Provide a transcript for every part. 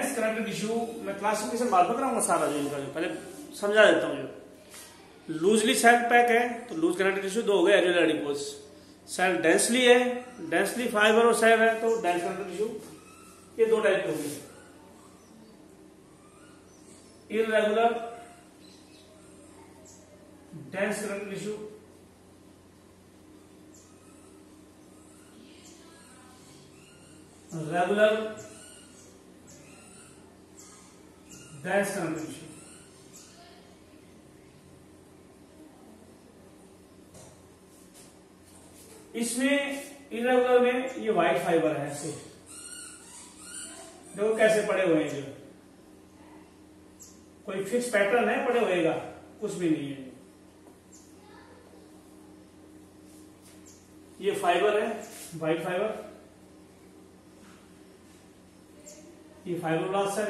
Dense connective tissue मैं classification बाद में कराऊंगा सारा जो इनका, जो पहले समझा देता हूँ। जो लूजली सेल पैक है तो लूज कनेक्टिव टिश्यू दो हो गए एरियल एडिपोज। सेल डेंसली है, डेंसली फाइबर और सेल है तो डेंस कनेक्टिव टिश्यू, ये दो टाइप के होंगे। Irregular dense connective tissue, regular dense connective tissue. इसमें इरेगुलर में ये व्हाइट फाइबर है, ऐसे देखो कैसे पड़े हुए हैं। जो कोई फिक्स पैटर्न है पड़े हुए का, कुछ भी नहीं है। ये फाइबर है व्हाइट फाइबर, ये फाइब्रोब्लास्ट है।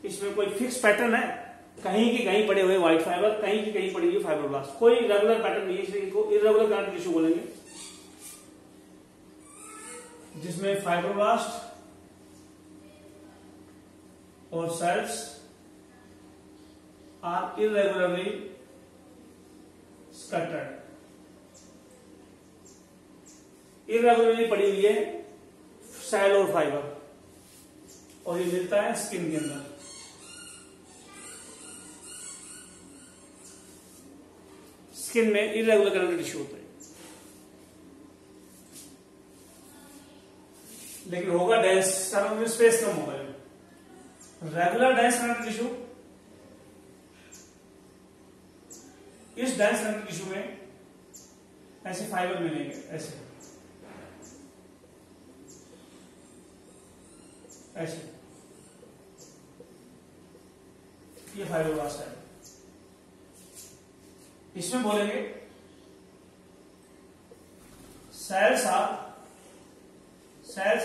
इसमें कोई फिक्स पैटर्न है, कहीं की कहीं पड़े हुए व्हाइट फाइबर, कहीं की कहीं पड़ी हुई फाइब्रोब्लास्ट, कोई रेगुलर पैटर्न नहीं है, इसलिए इनको इरेगुलर कनेक्टिव टिश्यू बोलेंगे। जिसमें फाइब्रोब्लास्ट और cells are irregularly scattered, irregularly पड़ी हुई है सेल और फाइबर, और ये मिलता है स्किन के अंदर। स्किन में इरेगुलर कनेक्टिव टिश्यू होता है, लेकिन होगा डेंस, में स्पेस कम होगा। रेगुलर डेंस कनेक्टिव टिश्यू, इस डेंस कनेक्टिव टिश्यू में ऐसे फाइबर मिलेंगे, ऐसे ऐसे, ये फाइब्रोब्लास्ट है। इसमें बोलेंगे cells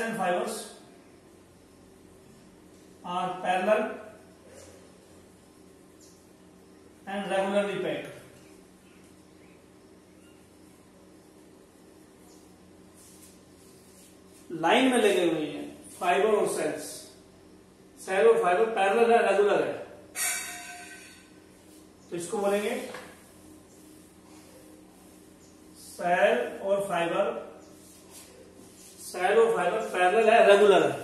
and fibres are parallel and regularly packed. Line में लगे हुए हैं फाइबर और सेल्स, सेल और फाइबर पैरेलल है, रेगुलर है, तो इसको बोलेंगे सेल और फाइबर पैरेलल है, रेगुलर है।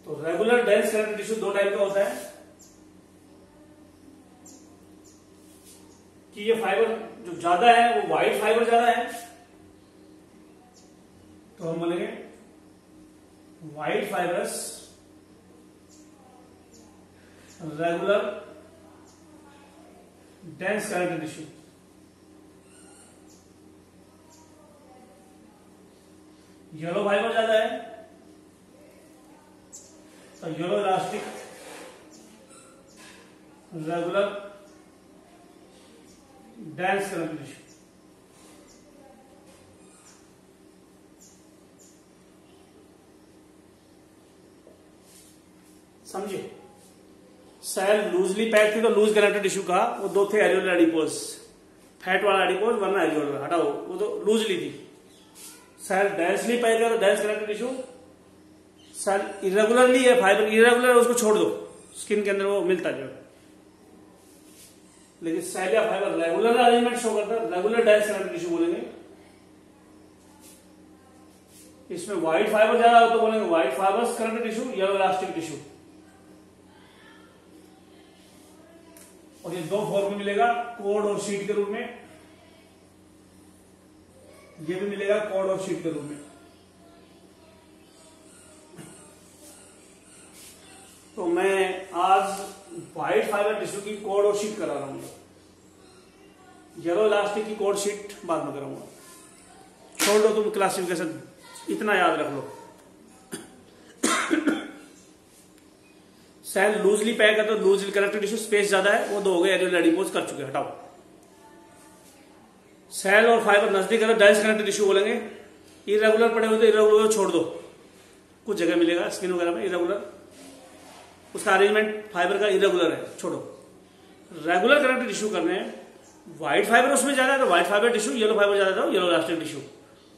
तो रेगुलर डेंस कनेक्टिव टिश्यू दो टाइप का होता है, कि ये फाइबर जो ज्यादा है वो व्हाइट फाइबर ज्यादा है, तो हम बोलेंगे white fibres regular dense connective tissue. Yellow fibre ज्यादा है तो yellow elastic regular dense connective tissue. समझिए, सेल लूजली पैक थी तो लूज कनेक्टिव टिश्यू का वो दो थे, एरियल एडिपोज, फैट वाला एडिपोज वरना एरियल, हटाओ वो तो लूजली थी। सेल डेंसली पैक है तो dense connective tissue. Cell irregularly है, फाइबर इरेगुलर है, उसको छोड़ दो, स्किन के अंदर वो मिलता जो। लेकिन सेल या फाइबर रेगुलर अरेंजमेंट शो करता है, रेगुलर डेंस कनेक्टिव टिश्यू बोलेंगे। इसमें व्हाइट फाइबर ज्यादा हो तो बोलेंगे white fibres connective tissue, yellow elastic tissue. और ये दो फॉर्म में मिलेगा, कोड और शीट के रूप में, ये भी मिलेगा कोड और शीट के रूप में। तो मैं आज व्हाइट फाइबर टिश्यू की कोड और शीट करा रहा हूं, येलो इलास्टिक की कोड शीट बाद में कराऊंगा। छोड़ दो तुम क्लासिफिकेशन, इतना याद रख लो। सेल लूजली पैक है तो लूजली कनेक्टिव टिश्यू, स्पेस ज्यादा है, वो दो हो गए एरियल एडिपोज, कर चुके, हटाओ। सेल और फाइबर नजदीक है तो डेंस कनेक्टिव टिश्यू बोलेंगे। इरेगुलर पड़े हुए तो इरेगुलर छोड़ दो, कुछ जगह मिलेगा स्किन वगैरह में इरेगुलर, उसका अरेंजमेंट फाइबर का इरेगुलर है, छोड़ो। रेगुलर कनेक्टिव टिश्यू करने हैं व्हाइट फाइबर उसमें ज्यादा है तो white fibre tissue, yellow fibre ज्यादा है तो येलो इलास्टिक टिश्यू।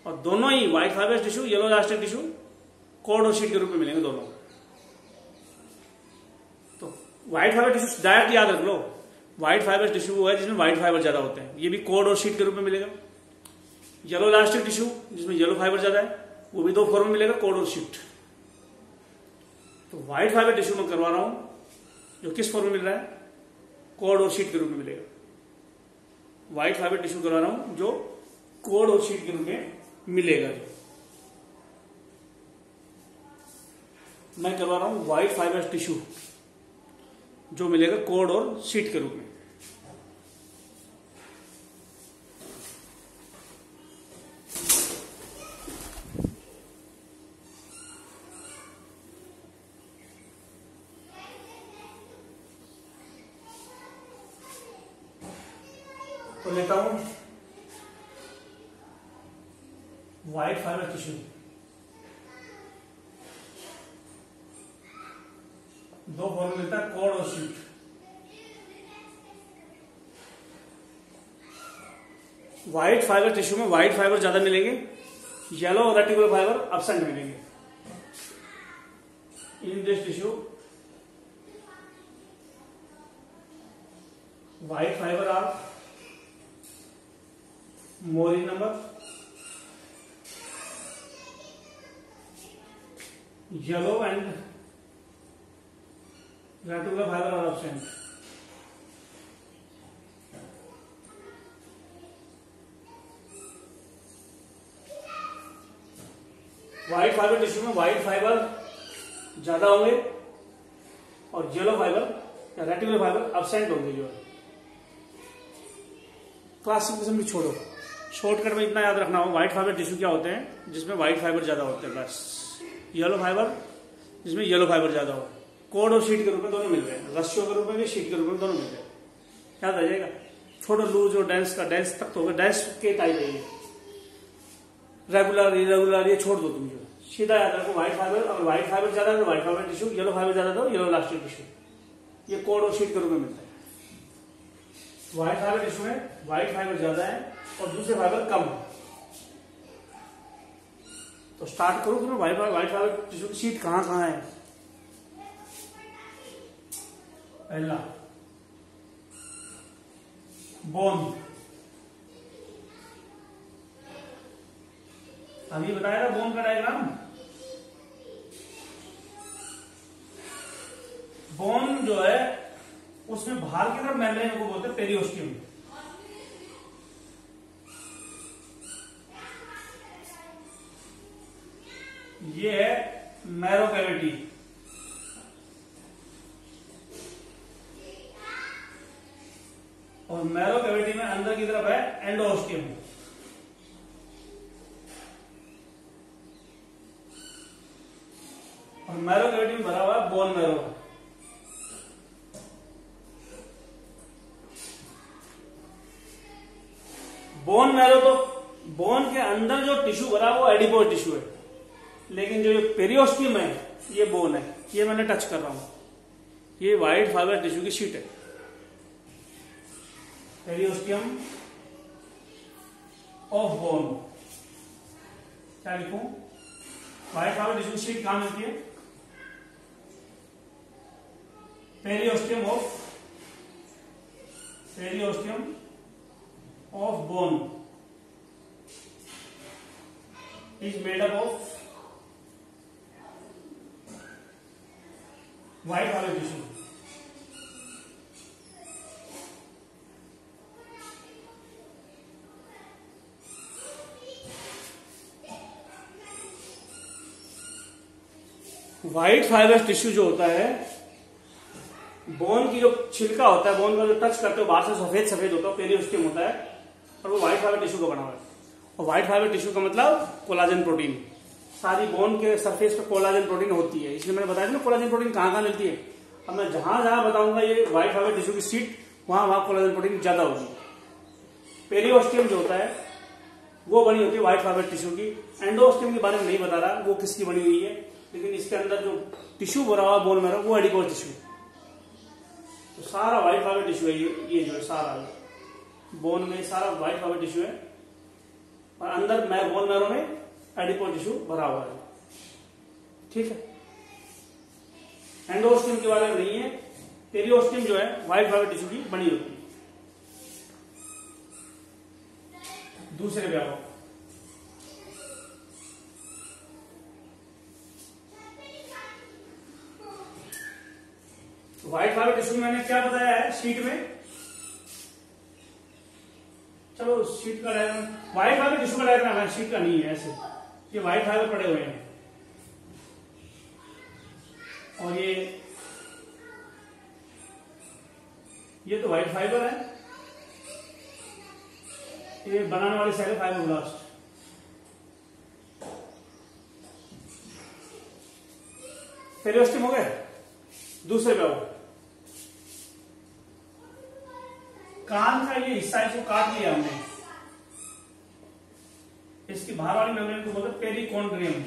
और दोनों ही white fibre tissue, yellow elastic tissue cord और शीट के रूप में मिलेंगे दोनों। तो व्हाइट फाइबर टिश्यू डायरेक्ट याद रख लो, व्हाइट फाइबर टिश्यू वो है जिसमें व्हाइट फाइबर ज्यादा होते हैं, ये भी कॉर्ड और शीट के रूप में मिलेगा। येलो इलास्टिक टिश्यू जिसमें येलो फाइबर ज्यादा है, वो भी दो फॉर्म में मिलेगा, कॉर्ड और शीट। तो व्हाइट फाइबर टिश्यू में करवा रहा हूं जो किस फॉर्म में मिल रहा है, कॉर्ड और शीट के रूप में मिलेगा। व्हाइट फाइबर टिश्यू करवा रहा हूं जो कॉर्ड और शीट के रूप में मिलेगा। मैं करवा रहा हूं व्हाइट फाइबर टिश्यू जो मिलेगा कॉर्ड और शीट के रूप में। तो लेता हूं व्हाइट फाइबर टिश्यू, दो फॉर्म लेता है कॉर्ड और शीट। व्हाइट फाइबर टिश्यू में व्हाइट फाइबर ज्यादा मिलेंगे, येलो और रेटिकुलर फाइबर एब्सेंट मिलेंगे। In this tissue white fibre are more in number, yellow and reticular fiber are absent. White fibre tissue में व्हाइट फाइबर ज्यादा होंगे और येलो फाइबर या रेटिकुलर फाइबर एब्सेंट होंगे। जो है क्लासिफिकेशन भी छोड़ो, शॉर्टकट में इतना याद रखना हो, व्हाइट फाइबर टिश्यू क्या होते हैं जिसमें व्हाइट फाइबर ज्यादा होते हैं बस, येलो फाइबर जिसमें येलो फाइबर ज्यादा हो, कॉर्ड और शीट के रूप में दोनों मिल रहे हैं, रस्सियों के रूप में भी शीट के रूप में दोनों मिल रहे हैं। याद आ जाएगा। छोड़ो लूज और डेंस का, डेंस तक तो होगा, डेंस के टाइप है ये, रेगुलर इरेगुलर ये छोड़ दो तुम, जो सीधा याद रखो व्हाइट फाइबर। अगर व्हाइट फाइबर ज्यादा है तो white fibre tissue, yellow fibre ज्यादा तो येलो इलास्टिक टिश्यू, ये कॉर्ड और शीट के रूप में मिलता है। व्हाइट फाइबर टिश्यू में व्हाइट फाइबर ज्यादा है और दूसरे फाइबर कम है। तो स्टार्ट करो तुम्हें व्हाइट फाइबर टिश्यू की शीट कहां कहां है। पहला बोन, अभी बताया था बोन का डायग्राम। बोन जो है उसमें बाहर की तरफ मेम्ब्रेन को बोलते हैं पेरियोस्टियम। ये है मैरो कैविटी, और मैरो कैविटी में अंदर की तरफ है एंडोस्टियम। और मैरो कैविटी में भरा हुआ है बोन मैरो। बोन मैरो तो बोन के अंदर जो टिश्यू भरा वो एडिपोज टिश्यू है, लेकिन जो पेरियोस्टियम है ये बोन है। ये मैंने टच कर रहा हूं, ये व्हाइट फाइबर टिश्यू की शीट है। पेरियोस्टियम ऑफ बोन, क्या लिखूं? व्हाइट फाइबर टिश्यू की शीट कहां मिलती है? Periosteum of bone is made up of white fiber tissue. White fibre tissue जो होता है, बोन की जो छिलका होता है, बोन का जो टच करते हो बाहर से सफेद सफेद होता है, पेरियोस्टियम होता है, और वो व्हाइट फाइबर टिश्यू का बना हुआ है। और व्हाइट फाइबर टिश्यू का मतलब कोलाजन प्रोटीन। सारी बोन के सरफेस पे कोलाजन प्रोटीन होती है, इसलिए मैंने बताया ना कोलाजन प्रोटीन कहां कहां मिलती है। अब मैं जहां जहां बताऊंगा ये व्हाइट फाइबर टिश्यू की शीट, वहां वहां कोलाजन प्रोटीन ज्यादा होगी। पेरियोस्टियम जो होता है वो बनी होती है व्हाइट फाइबर टिश्यू की। एंडोस्टियम के बारे में नहीं बता रहा वो किसकी बनी हुई है, लेकिन इसके अंदर जो टिश्यू भरा हुआ बोन में वो एडिपोज टिश्यू। तो सारा व्हाइट फाइबर टिश्यू है ये जो है सारा। बोन में सारा व्हाइट फाइबर टिश्यू है और अंदर बोन मैरो में एडिपोज टिश्यू भरा हुआ है। ठीक है, एंडोस्टियम के बारे में नहीं है। पेरियोस्टियम जो है व्हाइट फाइबर टिश्यू की बनी होती है। दूसरे व्यापक व्हाइट फाइबर टिश्यू मैंने क्या बताया है शीट में, चलो शीट का डायग्राम, व्हाइट फाइबर टिश्यू का डायग्राम है, शीट का नहीं है। ऐसे ये व्हाइट फाइबर पड़े हुए हैं और ये तो व्हाइट फाइबर है, ये बनाने वाली सेल है फाइब्रोब्लास्ट। पेरियोस्टियम हो गए। दूसरे पे आओ, कान का ये हिस्सा इसको काट लिया हमने, इसकी बाहर वाली मेम्ब्रेन को बोलते पेरिकॉन्ड्रियम।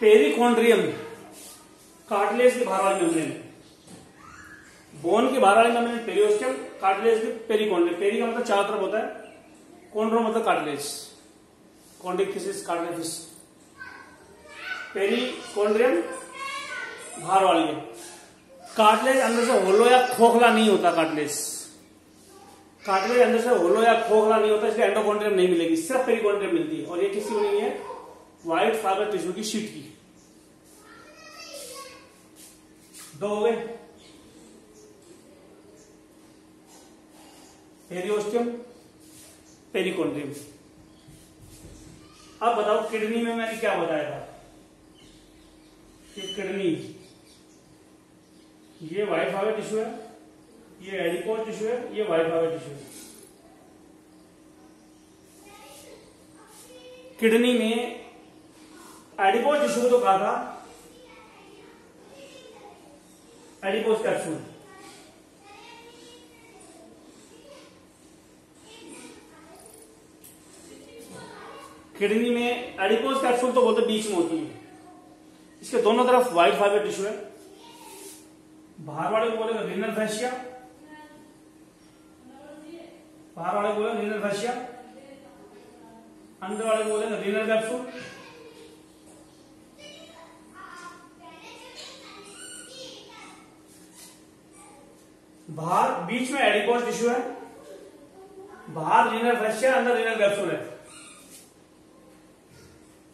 पेरिकॉन्ड्रियम कार्टिलेज की बाहर वाली मेम्ब्रेन, बोन की बाहर वाली मेम्ब्रेन पेरियोस्टियम, कार्टिलेज की पेरिकॉन्ड्रियम। पेरी का मतलब चारों तरफ होता है, कॉन्ड्रो मतलब कार्टिलेज, कॉन्ड्रिक्थिसिस कार्टिलेजिस। पेरिकॉन्ड्रियम बाहर वाली है। कार्टिलेज अंदर से होलो या खोखला नहीं होता, कार्टिलेज अंदर से होलो या खोखला नहीं होता, इसलिए एंडोकॉन्ड्रियम नहीं मिलेगी, सिर्फ पेरिकॉन्ड्रियम मिलती है। और ये किसकी बनी है? व्हाइट फाइबर टिश्यू की शीट की। दो हो गए, पेरियोस्टियम, पेरिकॉन्ड्रियम। अब बताओ किडनी में मैंने क्या बताया था कि किडनी ये व्हाइट फाइबर टिश्यू है, ये एडिपोज टिश्यू है, ये व्हाइट फाइबर टिश्यू है। किडनी में एडिपोज टिश्यू तो कहा था, एडिपोज कैप्सूल, किडनी में एडिपोज कैप्सूल तो बोलते बीच में होती है, इसके दोनों तरफ व्हाइट फाइबर टिश्यू है। बाहर वाले को बोलेगा रीनल फैसिया, बाहर वाले को बोलेगा रीनल फैसिया, अंदर वाले को बोलेगा रीनल कैप्सूल। बाहर बीच में एडिपोज टिश्यू है, बाहर रीनल फैसिया, अंदर रीनल कैप्सूल है।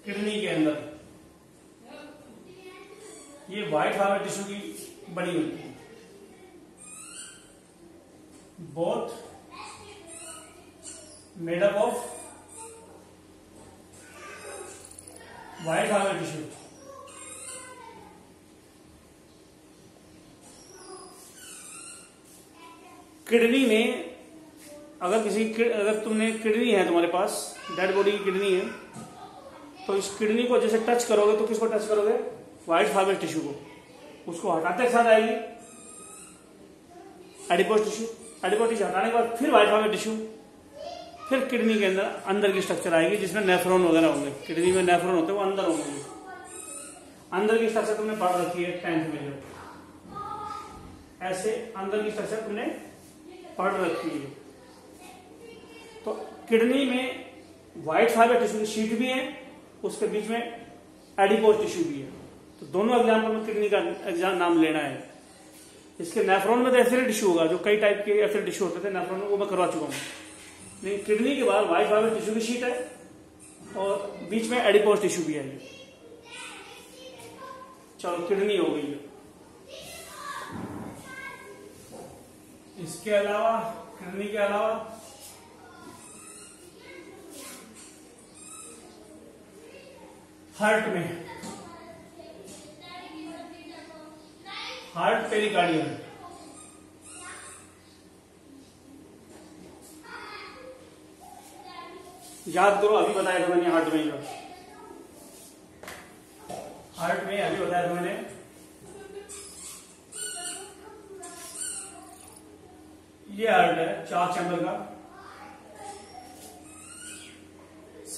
किडनी के अंदर ये व्हाइट फाइबर टिश्यू की बनी होती है। Both made up of white fibre tissue. Kidney में अगर तुमने किडनी है तुम्हारे पास, डेड बॉडी की किडनी है, तो इस किडनी को जैसे टच करोगे तो किसको टच करोगे? व्हाइट फाइबर टिश्यू को। उसको हटाते के साथ आएगी एडिपोज टिश्यू, एडिपोज टिश्यू हटाने के बाद फिर व्हाइट फाइबर टिश्यू, फिर किडनी के अंदर की स्ट्रक्चर आएगी जिसमें नेफ्रॉन वगैरह होंगे। किडनी में नेफ्रॉन होते हैं, वो अंदर होंगे। अंदर की स्ट्रक्चर तुमने पढ़ रखी है 10th में, जो ऐसे अंदर की स्ट्रक्चर तुमने पढ़ रखी है। तो किडनी में व्हाइट फाइबर टिश्यू की शीट भी है, उसके बीच में एडिपोज टिश्यू भी है। तो दोनों एग्जाम्पल में किडनी का एग्जाम नाम लेना है। इसके नेफ्रॉन में तो एफिल टिश्यू होगा, जो कई टाइप के एफिल टिश्यू होते थे नेफ्रॉन में, वो मैं करवा चुका हूं। लेकिन किडनी के बाद व्हाइट फाइबर टिश्यू की शीट है और बीच में एडिपोज टिश्यू भी है। चलो किडनी हो गई है। इसके अलावा, किडनी के अलावा हार्ट में, हार्ट पेरिकार्डियम, याद करो अभी बताया था मैंने। हार्ट में जो हार्ट में अभी बताया था मैंने, ये हार्ट है 4 चैम्बर का,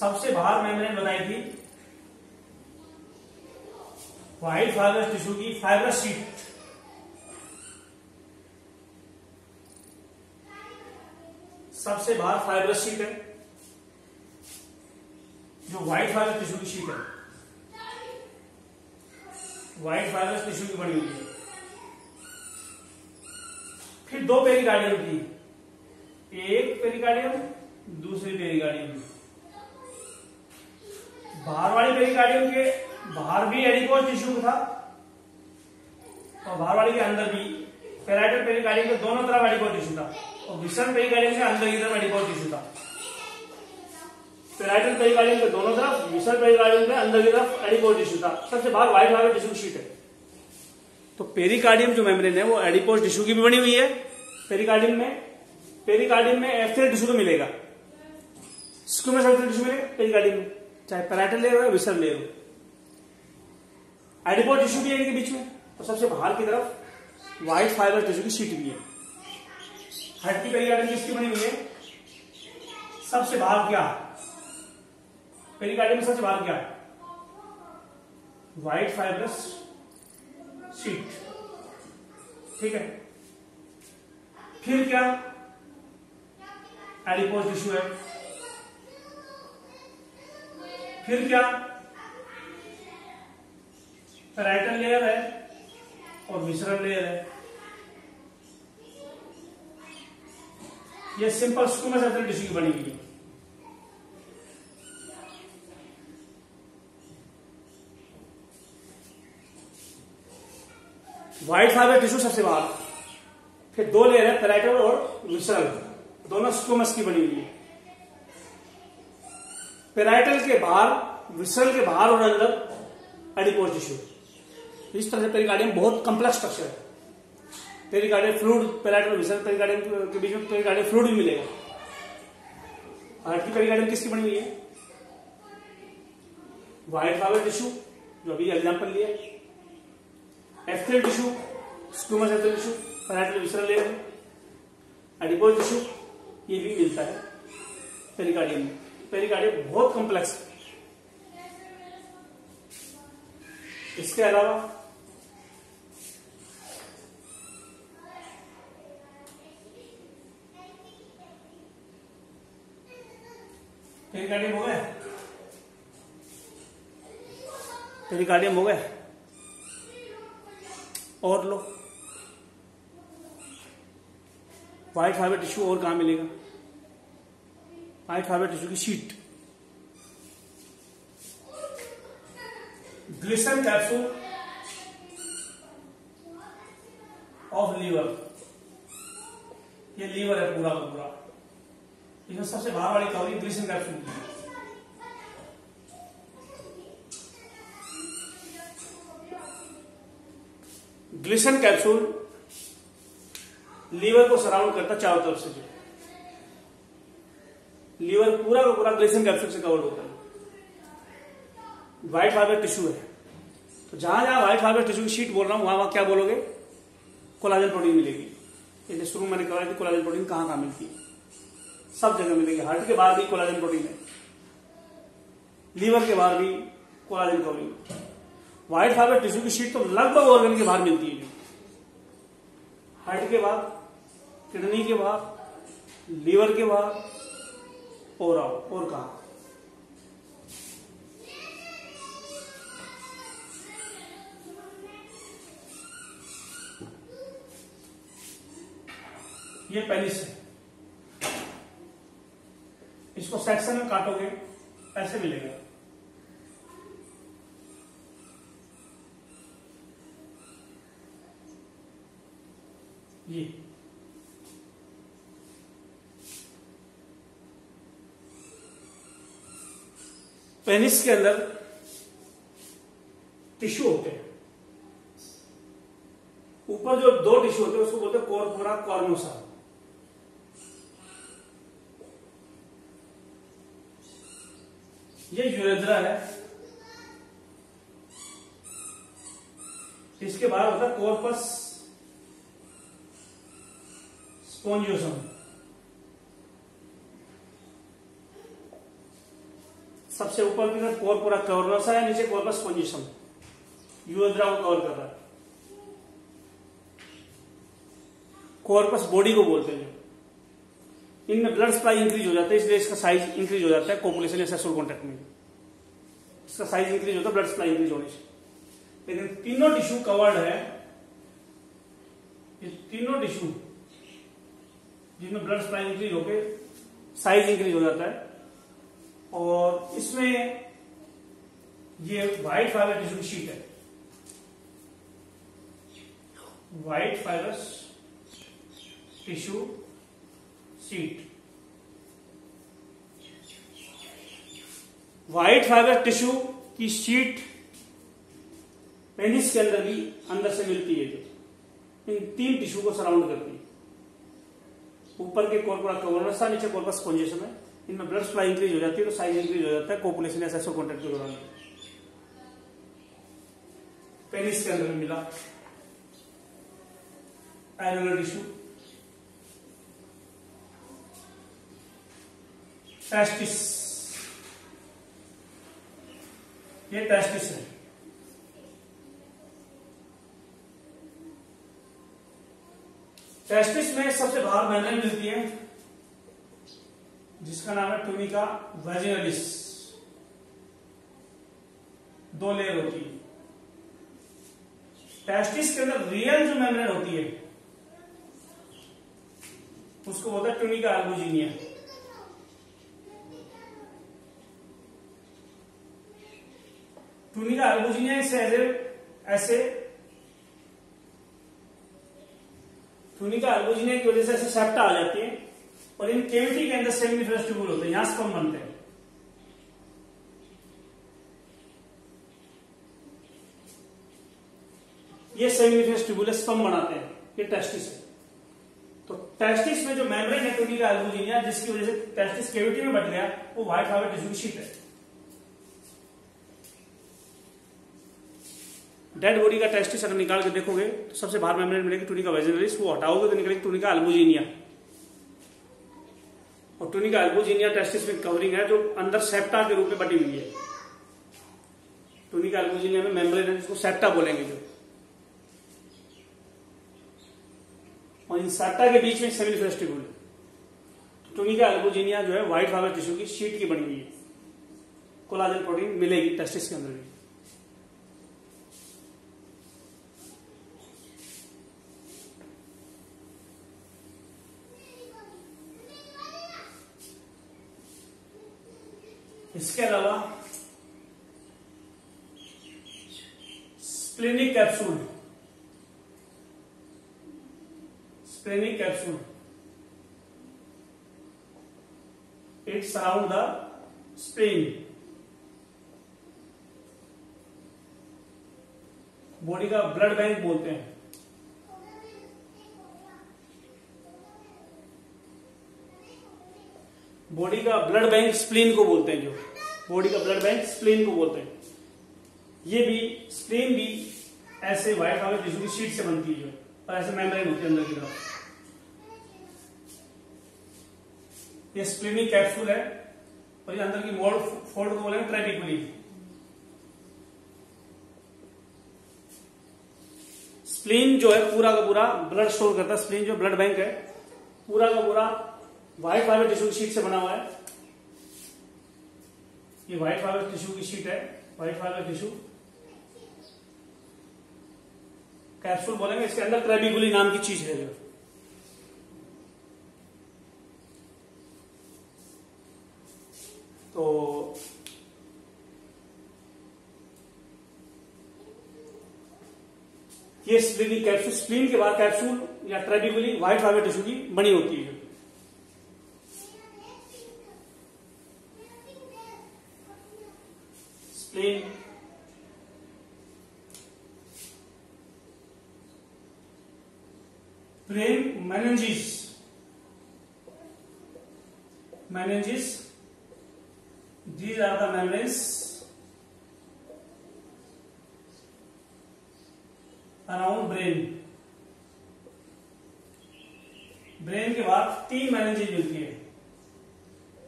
सबसे बाहर मेम्ब्रेन बताई थी व्हाइट फाइब्रस टिश्यू की फाइब्रस शीट, सबसे बाहर फाइब्रस शीट है जो व्हाइट फाइब्रस टिश्यू की शीट है, व्हाइट फाइब्रस टिश्यू की बनी हुई है। फिर दो पेरिकार्डियम की, एक पेरिकार्डियम दूसरी पेरिकार्डियम। बाहर वाली पेरिकार्डियम के बाहर भी एडिपोज टिश्यू था और बाहर वाली के अंदर भी, पैराइटल पेरिकार्डियम के दोनों तरफ एडिपोज टिश्यू था और विसर्न पेरिकार्डियम के अंदर की तरफ एडिपोज टिश्यू था। पैराइटल पेरिकार्डियम के दोनों तरफ, विसर्न पेरिकार्डियम के अंदर की तरफ एडिपोज टिश्यू था। सबसे बाहर व्हाइट फाइब्रस टिश्यू की शीट है। तो पेरिकार्डियम जो मेम्ब्रेन है वो एडिपोज टिश्यू की भी बनी हुई है। पेरिकार्डियम में एफ्थेल टिश्यू तो मिलेगा, स्क्विमस एफ्थेल टिश्यू मिलेगा पेरिकार्डियम में, चाहे पैराइटल लेयर हो विसर्न लेयर हो। एडिपोज टिश्यू भी है इनके बीच में और सबसे बाहर की तरफ व्हाइट फाइब्रस टिश्यू की शीट भी है। हेड की पेरिकार्डियम किसकी बनी हुई है? सबसे बाहर क्या, पेरिकार्डियम में सबसे बाहर क्या, व्हाइट फाइब्रस शीट, ठीक है। फिर क्या, एडिपोज टिश्यू है। फिर क्या, पैराइटल लेयर है और विसरल लेयर है। ये सिंपल स्क्विमस एफ्थेल टिश्यू की बनी हुई है। व्हाइट फाइबर टिश्यू सबसे बाहर, फिर दो लेयर है पैराइटल और विसरल, दोनों स्क्विमस की बनी हुई है। पैराइटल के बाहर, विसरल के बाहर और अंदर एडिपोज टिश्यू। इस तरह से पेरिकार्डियम बहुत कॉम्प्लेक्स स्ट्रक्चर है। Pericardium fluid, parietal visceral pericardium के बीच में पेरिकार्डियम फ्लूइड भी मिलेगा। हार्ट की पेरिकार्डियम किसकी बनी हुई है? व्हाइट फाइबर टिश्यू, जो अभी एग्जांपल लिया, epithelial tissue, squamous epithelial tissue, parietal visceral layer, adipose tissue, ये भी मिलता है पेरिकार्डियम में। पेरिकार्डियम बहुत कॉम्प्लेक्स है। इसके अलावा पेरिकार्डियम हो गया, पेरिकार्डियम हो गया। और लो, व्हाइट फाइबर टिश्यू और कहां मिलेगा? व्हाइट फाइबर टिश्यू की sheet, Glisson capsule of liver, ये लीवर है पूरा का पूरा। इसमें सबसे बाहर वाली कवरिंग ग्लिसन कैप्सूल की। ग्लिसन कैप्सूल लीवर को सराउंड करता चारों तरफ से, जो लीवर पूरा का पूरा ग्लिसन कैप्सूल से कवर होता है। व्हाइट फाइबर टिश्यू है, तो जहां जहां व्हाइट फाइबर टिश्यू की शीट बोल रहा हूं वहां क्या बोलोगे? कोलाजन प्रोटीन मिलेगी। जैसे शुरू में मैंने कहा कि कोलाजन प्रोटीन कहां कहां मिलती है, सब जगह मिलेगी। हार्ट के बाहर भी कोलाजन प्रोटीन है, लीवर के बाहर भी collagen covering. White fibre tissue की शीट तो लगभग ऑर्गन के बाहर मिलती है। हार्ट के बाद, किडनी के बाद, लीवर के बाद और कहा? ये पेनिस है, इसको सेक्शन में काटोगे ऐसे मिलेगा। ये पेनिस के अंदर टिश्यू होते हैं। ऊपर जो दो टिश्यू होते हैं उसको बोलते हैं कॉर्पोरा कॉर्नोसा। ये यूरेथ्रा है, इसके बाहर होता है कॉर्पस स्पोंजियोसम। सबसे ऊपर की तरफ कॉर्पोरा कैवर्नसा है, नीचे कॉर्पस स्पोंजिसम, यूएस द्राव कवर कर रहा है। कॉर्पस बॉडी को बोलते हैं। इनमें ब्लड सप्लाई इंक्रीज हो जाता है, इसलिए इसका साइज इंक्रीज हो जाता है कोपुलेशन या सेक्सुअल कॉन्टैक्ट में। इसका साइज इंक्रीज होता है ब्लड सप्लाई इंक्रीज होने से। लेकिन तीनों टिश्यू कवर्ड है, ये तीनों टिश्यू जिनमें ब्लड सप्लाई इंक्रीज होकर साइज इंक्रीज हो जाता है। और इसमें ये व्हाइट फाइबर टिश्यू की शीट है, white fibrous tissue sheet. White fibre tissue की शीट पेनिस के अंदर भी अंदर से मिलती है, जो इन तीन टिश्यू को सराउंड करती है। ऊपर के कॉर्पोरा कैवर्नसा, नीचे कॉर्पस स्पोंजिसम है। इनमें ब्लड सप्लाई इंक्रीज हो जाती है तो साइज इंक्रीज हो जाता है कोपुलेशन या सेक्सुअल कॉन्टैक्ट के दौरान। पेनिस के अंदर में मिला एनुलर टिश्यू। टेस्टिस, ये टेस्टिस है। टेस्टिस में सबसे बाहर मेम्ब्रेन मिलती है जिसका नाम है ट्यूनिका वैजिनलिस। दो लेयर होती है। टेस्टिस के अंदर रियल जो मेम्ब्रेन होती है उसको बोलता है ट्यूनिका अल्बुजिनिया। ट्यूनिका अल्बुजिनिया ऐसे ट्यूनिका अल्बुजिनिया की वजह से ऐसे सेप्टा आ जाती है और इन केविटी के अंदर सेमिनिफरस ट्यूबुल होते हैं, यहां स्पर्म बनते हैं। ये सेमिनिफरस ट्यूबुल स्पर्म बनाते हैं, ये टेस्टिस है। तो टेस्टिस में जो मेम्ब्रेन है ट्यूनिका अल्बुजिनिया, जिसकी वजह से टेस्टिस केविटी में बट गया, वो व्हाइट फाइबर टिश्यू की शीट है। डेड बॉडी का टेस्टिस अगर निकाल के देखोगे तो सबसे बाहर मेम्ब्रेन मिलेगी ट्यूनिका वैजिनलिस, वो हटाओगे तो निकलेगी ट्यूनिका अल्बुजिनिया। और ट्यूनिका अल्बुजिनिया टेस्टिस में कवरिंग है जो अंदर सेप्टा के रूप में बटी हुई है। ट्यूनिका अल्बुजिनिया में मेम्ब्रेन है जिसको सेप्टा बोलेंगे जो, और इन सेप्टा के बीच में सेमिनिफरस ट्यूबुल है। ट्यूनिका अल्बुजिनिया जो है व्हाइट फाइबर टिश्यू की शीट की बनी हुई है। कोलाजन प्रोटीन मिलेगी टेस्टिस के अंदर भी। इसके अलावा splenic capsule, splenic capsule it surround the spleen. Body का ब्लड बैंक बोलते हैं। बॉडी का ब्लड बैंक स्प्लीन को बोलते हैं, जो बॉडी का ब्लड बैंक स्प्लीन को बोलते हैं। ये भी स्प्लीन भी ऐसे व्हाइट फाइबर टिश्यू की शीट से बनती है जो, और ऐसे मेम्ब्रेन होती है अंदर की तरफ। ये स्प्लीनिक कैप्सूल है और ये अंदर की फोल्ड को बोलेंगे ट्रेबिकुली। स्प्लीन जो है पूरा का पूरा ब्लड स्टोर करता है। स्प्लीन जो ब्लड बैंक है पूरा का पूरा व्हाइट फाइबर टिश्यू की शीट से बना हुआ है। ये व्हाइट फाइबर टिश्यू की शीट है, व्हाइट फाइबर टिश्यू कैप्सूल बोलेंगे। इसके अंदर ट्रेबिकुली नाम की चीज है जो, तो ये स्प्लीनिक कैप्सूल, स्प्लीन के बाद कैप्सूल या ट्रेबिकुली व्हाइट फाइबर टिश्यू की बनी होती है। Spleen plain meninges, meninges, these are the membranes around brain। Brain के बाद तीन मेनिंजेस मिलती है।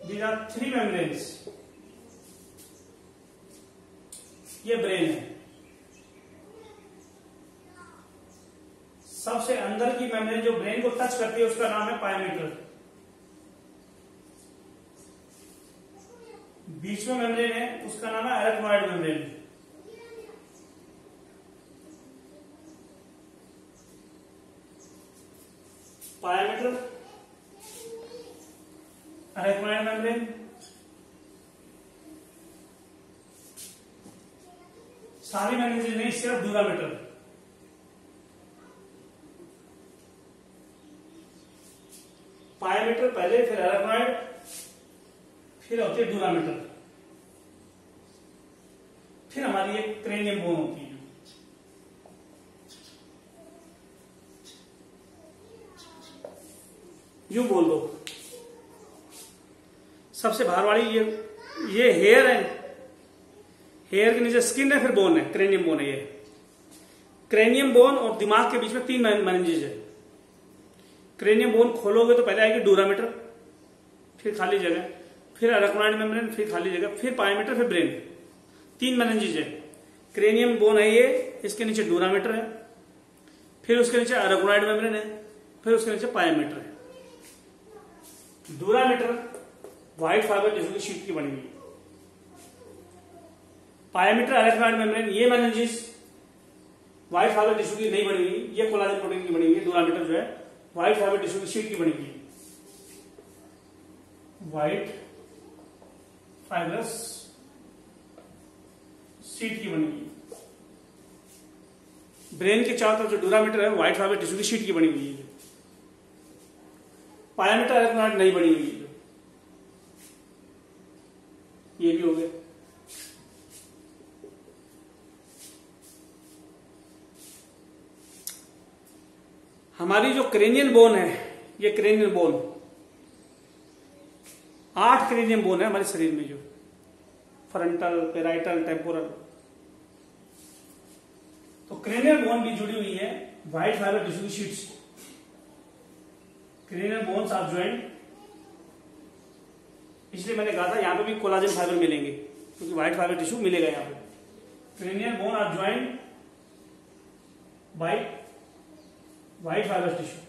These are three membranes ये ब्रेन है। सबसे अंदर की मेम्ब्रेन जो ब्रेन को टच करती है उसका नाम है पायोमीटर। बीच में मेम्ब्रेन है उसका नाम है एरेक्नोइड मेम्ब्रेन। पायोमीटर, एरेक्नोइड मेम्ब्रेन, सारी मेम्ब्रेन नहीं, सिर्फ ड्यूरामीटर। पायोमीटर पहले, फिर एरेक्नोइड, फिर होती है ड्यूरामीटर, फिर हमारी एक क्रेनियम बोन होती है। यूं बोल दो, सबसे बाहर वाली ये हेयर है, हेयर के नीचे स्किन है, फिर बोन है, क्रेनियम बोन है। ये क्रेनियम बोन और दिमाग के बीच में 3 मेनिंजेस है। क्रेनियम बोन खोलोगे तो पहले आएगी ड्यूरामीटर, फिर खाली जगह, फिर एरेक्नोइड मेम्ब्रेन, फिर खाली जगह, फिर पायोमीटर, फिर ब्रेन। 3 मेनिंजेस है। क्रेनियम बोन है ये, इसके नीचे ड्यूरामीटर है, फिर उसके नीचे एरेक्नोइड मेम्ब्रेन है, फिर उसके नीचे पायोमीटर है। ड्यूरामीटर व्हाइट फाइबर टिश्यू की शीट की बनी हुई है। पायोमीटर, एरेक्नोइड मेम्ब्रेन, ये मेनिंजेस व्हाइट फाइबर टिश्यू की नहीं बनी हुई, ये कोलाजन प्रोटीन की बनी हुई है। ड्यूरामीटर जो है व्हाइट फाइबर टिश्यू की शीट की बनी हुई है। व्हाइट फाइबरस शीट की बनी हुई है। ब्रेन के चारों तरफ जो ड्यूरामीटर है व्हाइट फाइबर टिश्यू की शीट की बनी हुई है। पायोमीटर, एरेक्नोइड नहीं बनी हुई है। ये भी हो गया। हमारी जो क्रेनियल बोन है, ये क्रेनियल बोन, 8 क्रेनियम बोन है हमारे शरीर में, जो फ्रंटल, पेराइटल, टेम्पोरल। तो क्रेनियल बोन भी जुड़ी हुई है व्हाइट फाइबर टिश्यू की शीट से। क्रेनियल बोन्स आर ज्वाइंट, इसलिए मैंने कहा था यहां पे भी कोलाजन फाइबर मिलेंगे, क्योंकि व्हाइट फाइबर टिश्यू मिलेगा यहां पे। Cranial bone are joint by white fibre tissue.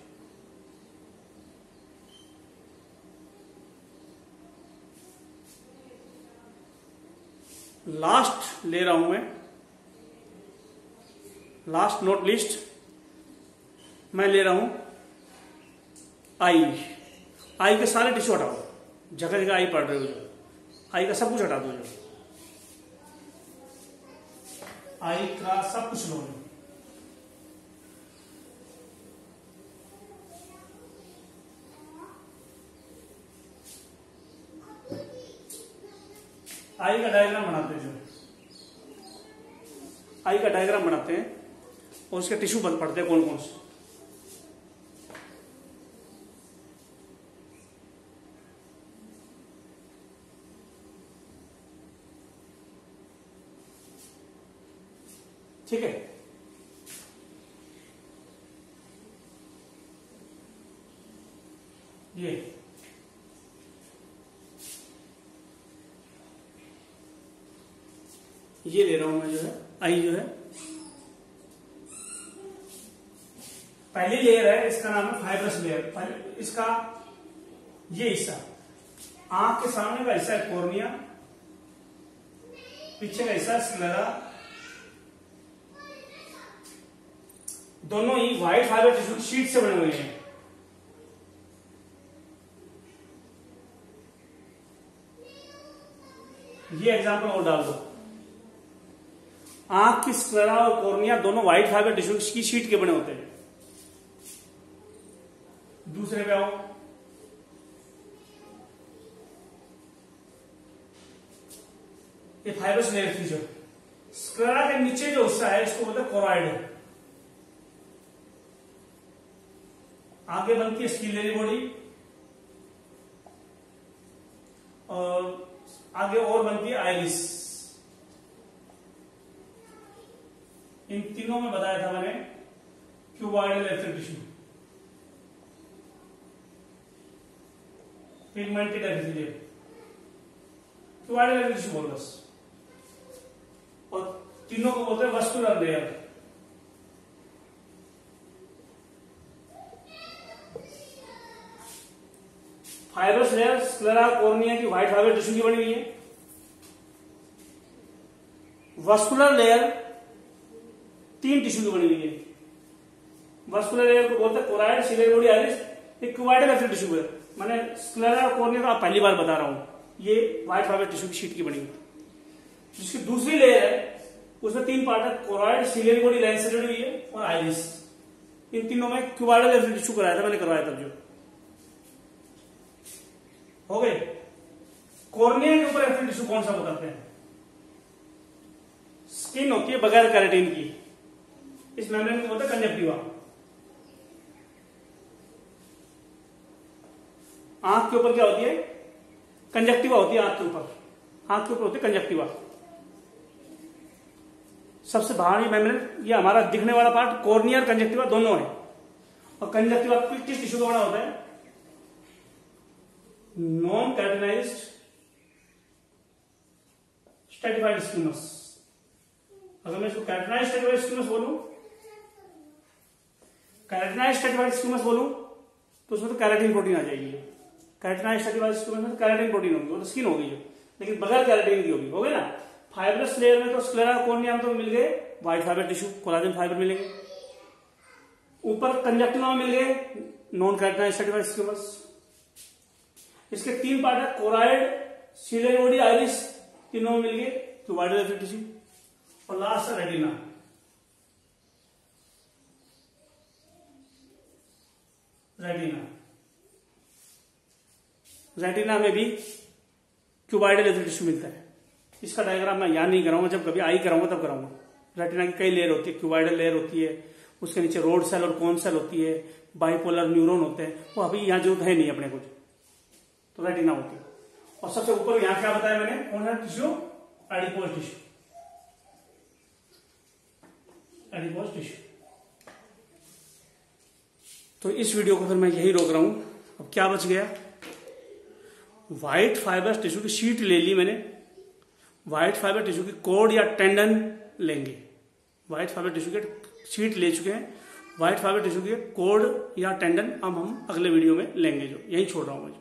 Last ले रहा हूं मैं, लास्ट नोट लिस्ट मैं ले रहा हूं आई। आई के सारे टिश्यू हटाओ, जगह जगह आई पड़ रहे हो जो, आई का सब कुछ हटा दो, जो आई का सब कुछ लो। आई का डायग्राम बनाते हैं, जो आई का डायग्राम बनाते हैं और उसके टिश्यू पढ़ते हैं कौन कौन से। ठीक है, ये ले रहा हूं मैं, जो है आई, जो है पहली लेयर है, इसका नाम है फाइब्रस लेयर। इसका ये हिस्सा, आंख के सामने का हिस्सा है कॉर्निया, पीछे का हिस्सा स्क्लेरा। दोनों ही व्हाइट फाइबर टिश्यू शीट से बने हुए हैं। ये एग्जांपल और डाल दो। आंख की स्क्लेरा और कॉर्निया दोनों व्हाइट फाइबर टिश्यू की शीट के बने होते हैं। दूसरे पे आओ, ये फाइब्रस लेयर थी, जो स्क्लेरा के नीचे जो हिस्सा है इसको बोलते हैं कोरॉइड। आगे बनती है स्किलेरी बॉडी, और आगे और बनती है आइरिस। इन तीनों में बताया था मैंने cuboidal electric tissue, pigmented epithelium, cuboidal electric tissue बोल बस। और तीनों को बोलते हैं vascular layer. Fibrous layer sclera cornea की व्हाइट फाइबर टिश्यू की बनी हुई है। वस्कुलर लेयर 3 टिश्यू की बनी हुई है। वस्कुलर लेयर को बोलते हैं कोराइड, सीलियर बॉडी, आइरिस। एक क्यूबाइडल एफिड टिश्यू है। मैंने स्क्लेरा कॉर्निया का पहली बार बता रहा हूं। ये व्हाइट फाइबर टिश्यू की शीट की बनी हुई है। जिसकी दूसरी लेयर है उसमें 3 पार्ट है, कोराइड, सीलियर बॉडी लाइन से जुड़ी हुई है और आइरिस। इन तीनों में क्यूबाइडल एफिड टिश्यू कराया था मैंने, करवाया था जो हो गए। कॉर्निया के ऊपर एफिड टिश्यू कौन सा बताते हैं? स्किन होती है बगैर कैरेटिन की, इस मेम्ब्रेन को बोलते हैं कंजक्टिवा। आंख के ऊपर क्या होती है? कंजक्टिवा होती है आंख के ऊपर। आंख के ऊपर होती है कंजक्टिवा। सबसे बाहरी मेम्ब्रेन, ये हमारा दिखने वाला पार्ट कॉर्निया और कंजक्टिवा दोनों है। और कंजक्टिवा किस टिश्यू का बना होता है? Non keratinised stratified स्क्यूमस। अगर मैं इसको कैरेटिनाइज्ड स्ट्रैटिफाइड स्क्यूमस बोलूं, कैरेटिनाइज्ड स्ट्रैटिफाइड स्क्यूमस बोलूं तो उसमें तो कैरेटिन प्रोटीन आ जाएगी। कैरेटिनाइज्ड स्ट्रैटिफाइड स्क्यूमस में तो कैरेटिन प्रोटीन होगी, वो तो स्किन होगी जो, लेकिन बगैर कैरेटिन की होगी। हो गए ना। फाइब्रस लेयर में तो स्क्लेरा कॉर्निया तो मिल गए white fibre tissue, collagen fibre मिलेंगे। ऊपर कंजक्टिवा में मिल गए नॉन कैरेटिनाइज्ड स्ट्रैटिफाइड स्क्यूमस। इसके 3 पार्ट है, कोराइड, सीलियर बॉडी, आइरिस। तीनों में मिल गए क्यूबाइडल एफिड टिश्यू। और लास्ट है रेटिना। रेटिना में भी क्यूबाइडल एफिड टिश्यू मिलता है। इसका डायग्राम मैं यहां नहीं कराऊंगा, जब कभी आई कराऊंगा तब कराऊंगा। रेटिना की कई लेयर होती है। क्यूबाइडल लेयर होती है, उसके नीचे रोड सेल और कोन सेल होती है, बाइपोलर न्यूरॉन होते हैं। वो अभी यहां जरूरत है नहीं अपने को, तो रेटिना होती है। और सबसे ऊपर यहां क्या बताया मैंने, कौन सा tissue? Adipose tissue. Adipose tissue. तो इस वीडियो को फिर मैं यही रोक रहा हूं। अब क्या बच गया? व्हाइट फाइबर टिश्यू की शीट ले ली मैंने। व्हाइट फाइबर टिश्यू की कोड या टेंडन लेंगे। व्हाइट फाइबर टिश्यू के शीट ले चुके हैं। व्हाइट फाइबर टिश्यू के कोड या टेंडन अब हम अगले वीडियो में लेंगे। जो यही छोड़ रहा हूं मैं।